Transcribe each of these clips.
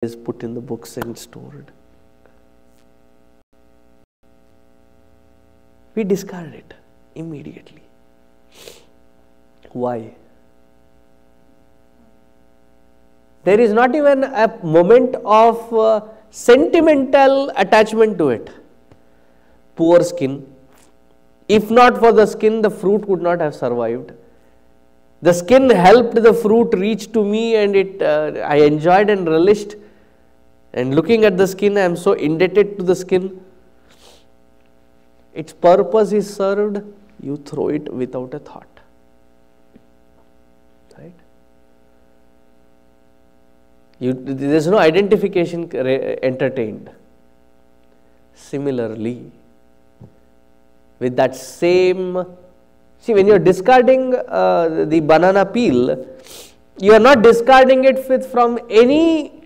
is put in the books and stored. We discard it immediately. Why? There is not even a moment of sentimental attachment to it. Poor skin. If not for the skin, the fruit would not have survived. The skin helped the fruit reach to me, and I enjoyed and relished. And looking at the skin, I am so indebted to the skin. Its purpose is served, you throw it without a thought. Right? There is no identification entertained. Similarly, with that same, see, when you are discarding the banana peel, you are not discarding it from any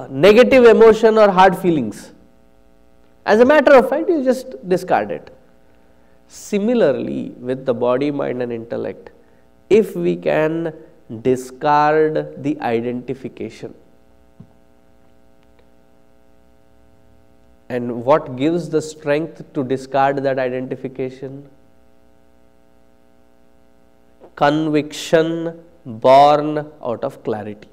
negative emotion or hard feelings. As a matter of fact, you just discard it. Similarly, with the body, mind and intellect, if we can discard the identification, and what gives the strength to discard that identification? Conviction born out of clarity.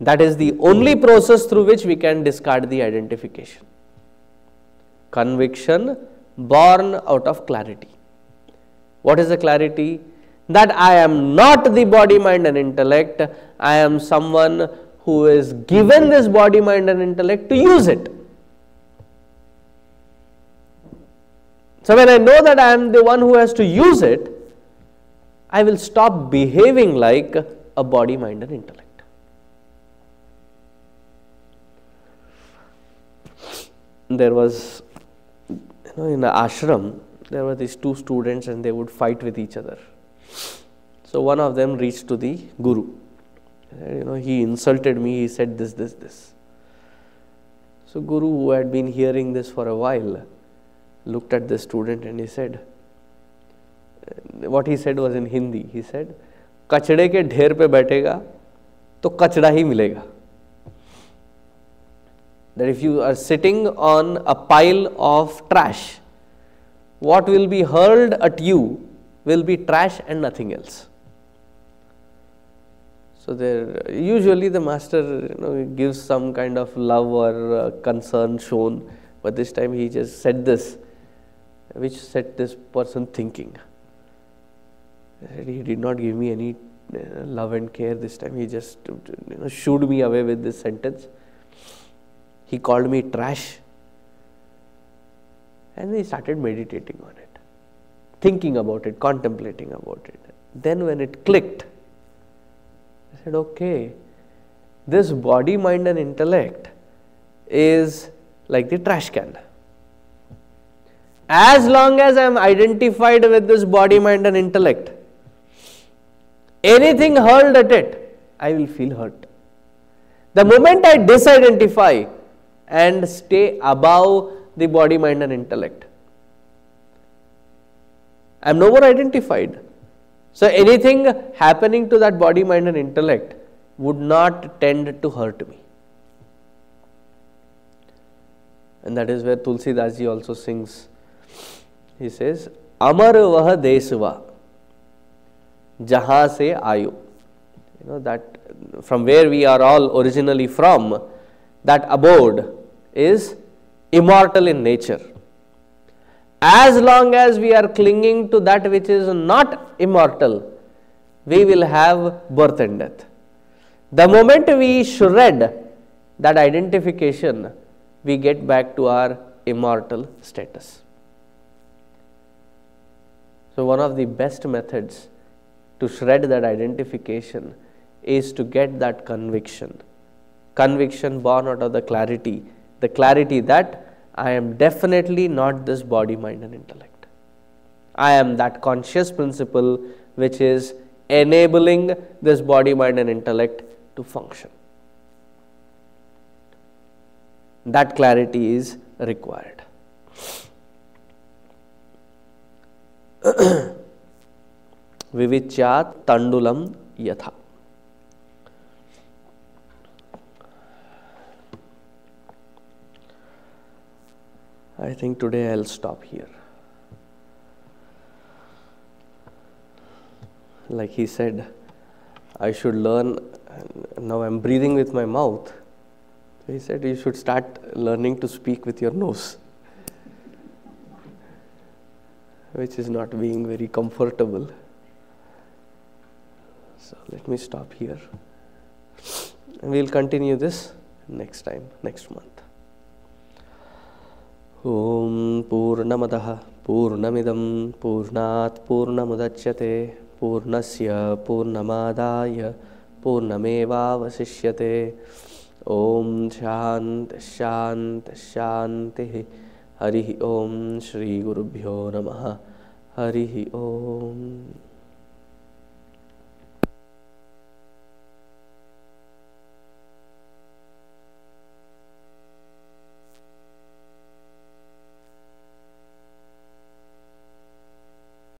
That is the only process through which we can discard the identification. Conviction born out of clarity. What is the clarity? That I am not the body, mind and intellect. I am someone who is given this body, mind and intellect to use it. So when I know that I am the one who has to use it, I will stop behaving like a body, mind and intellect. There was, in the ashram, there were these two students and they would fight with each other. So one of them reached to the guru. He insulted me, he said this. So Guru, who had been hearing this for a while, looked at the student and he said, what he said was in Hindi. He said, कचड़े के ढेर पे बैठेगा तो कचड़ा ही मिलेगा. That if you are sitting on a pile of trash, what will be hurled at you will be trash and nothing else. So there, usually the master gives some kind of love or concern shown, but this time he just said this, which set this person thinking. He did not give me any love and care this time. He just shooed me away with this sentence. He called me trash, and he started meditating on it, thinking about it, contemplating about it. Then when it clicked, I said, okay, this body, mind and intellect is like the trash can. As long as I am identified with this body, mind and intellect, anything hurled at it, I will feel hurt. The moment I disidentify and stay above the body, mind and intellect, I am no more identified. So anything happening to that body, mind and intellect would not tend to hurt me. And that is where Tulsi Das ji also sings. He says, Amar vah desva, jahan se ayo. That from where we are all originally from, that abode is immortal in nature. As long as we are clinging to that which is not immortal, we will have birth and death. The moment we shred that identification, we get back to our immortal status. So one of the best methods to shred that identification is to get that conviction. Conviction born out of the clarity that I am definitely not this body, mind and intellect. I am that conscious principle which is enabling this body, mind and intellect to function. That clarity is required. Vivicyat tandulam yatha. I think today I'll stop here. Like he said, I should learn. Now I'm breathing with my mouth. He said you should start learning to speak with your nose, which is not being very comfortable. So let me stop here. And we'll continue this next time, next month. Om Purnamadah Purnamidam Purnat Purnamudachyate Purnasya Purnamadaya Purnamevavasishyate. Om Shant Shant Shanti. Harihi Om Shri Gurubhyo Namaha. Harihi Om.